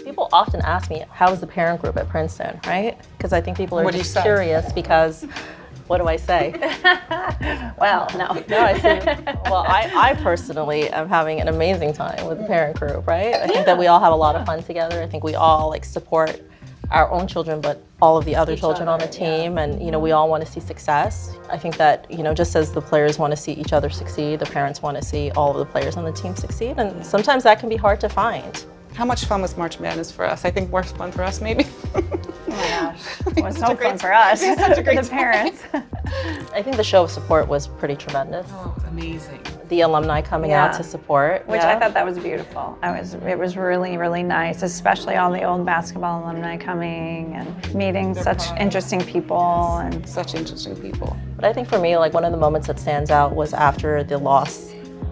People often ask me, how is the parent group at Princeton, right? Because I think people are What do you just say? curious because, what do I say? Well, no. No, I say, well, I personally am having an amazing time with the parent group, right? I think that we all have a lot of fun together. I think we all like support our own children, but all of the other children on the team, and we all want to see success. I think that just as the players want to see each other succeed, the parents want to see all of the players on the team succeed, and sometimes that can be hard to find. How much fun was March Madness for us? I think more fun for us, maybe. Oh my gosh, it was so fun for us, such a great the parents. I think the show of support was pretty tremendous. Oh, amazing. The alumni coming out to support. Which I thought that was beautiful. It was really, really nice, especially all the old basketball alumni coming and meeting such interesting people. And Such interesting people. But I think for me, like one of the moments that stands out was after the loss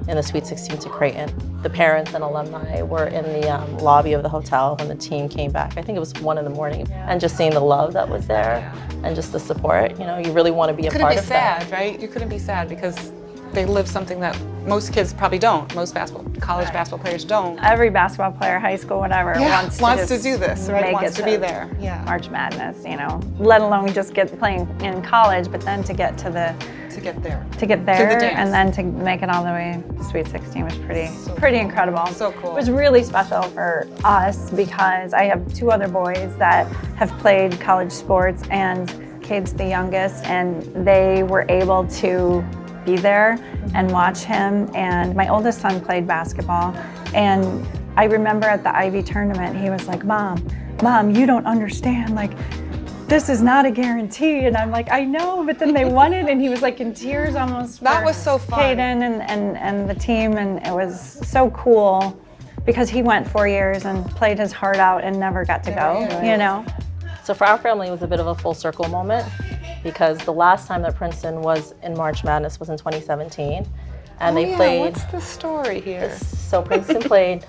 in the Sweet 16 to Creighton. The parents and alumni were in the lobby of the hotel when the team came back. I think it was 1 in the morning. And just seeing the love that was there and just the support, you really want to be a part of that. You couldn't be sad, right? You couldn't be sad because they live something that most kids probably don't. Most college basketball players don't. every basketball player, high school, whatever, wants to do this, right? Wants to be there. Yeah. March Madness, let alone just get playing in college, but then to get to the To get there. to get To there the dance. and then to make it all the way to Sweet 16 was pretty incredible. So cool. It was really special for us because I have 2 other boys that have played college sports, and Cade's the youngest, and they were able to be there and watch him. And my oldest son played basketball, and I remember at the Ivy tournament, he was like, Mom, you don't understand, like, this is not a guarantee. And I'm like, I know, but then they won it, and he was like in tears almost. That for was so fun. Caden and the team, and it was so cool because he went 4 years and played his heart out and never got to go, So for our family, it was a bit of a full circle moment because the last time that Princeton was in March Madness was in 2017. And they played. What's the story here? So Princeton played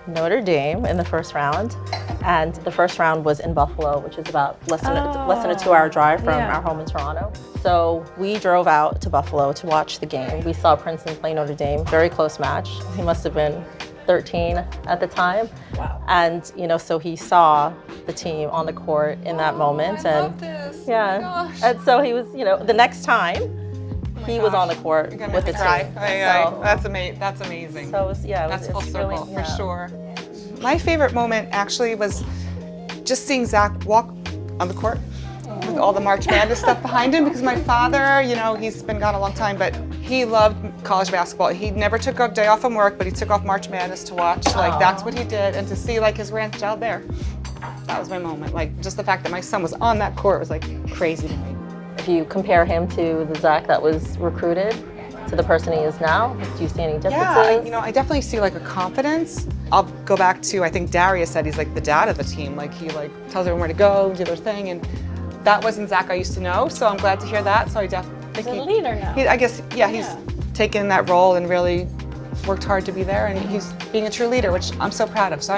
Notre Dame in the first round, and the first round was in Buffalo, which is about less than a 2-hour drive from our home in Toronto. So we drove out to Buffalo to watch the game. We saw Princeton play Notre Dame, very close match. He must have been 13 at the time. Wow. And so he saw the team on the court in that moment, I and love this. yeah, Gosh. and so he was, the next time he was on the court You're gonna with make the me cry. team. So, that's amazing. So it was, That's it full was circle really, for sure. My favorite moment actually was just seeing Zach walk on the court with all the March Madness stuff behind him, because my father, he's been gone a long time, but he loved college basketball. He never took a day off from work, but he took off March Madness to watch. Like, that's what he did. And to see like his grandchild there, that was my moment. Like, just the fact that my son was on that court was like crazy to me. If you compare him to the Zach that was recruited to the person he is now, do you see any differences? Yeah, I definitely see like a confidence. I'll go back to, I think Darius said he's like the dad of the team. Like, he like tells everyone where to go, do their thing, and that wasn't Zach I used to know. So I'm glad to hear that. So I definitely think He's a leader now. I guess, he's taken that role and really worked hard to be there, and he's being a true leader, which I'm so proud of. So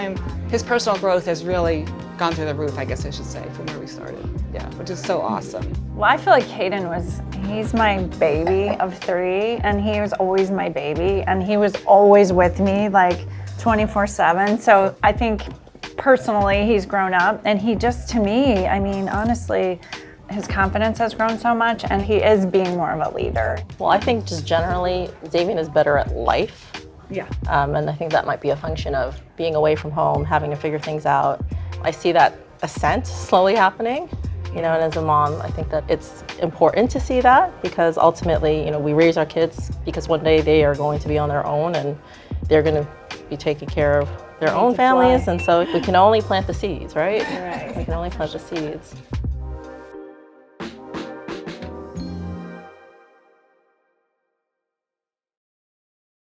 his personal growth has really gone through the roof, I guess I should say, from where we started. Yeah, which is so awesome. Well, I feel like he's my baby of 3, and he was always my baby, and he was always with me like 24/7. So I think personally he's grown up, and he just, to me, honestly, his confidence has grown so much, and he is being more of a leader. Well, I think just generally, Xavier is better at life. Yeah. And I think that might be a function of being away from home, having to figure things out. I see that ascent slowly happening. And as a mom, I think that it's important to see that, because ultimately, we raise our kids because one day they are going to be on their own, and they're going to be taking care of their own families. And so we can only plant the seeds, right? Right. We can only plant the seeds.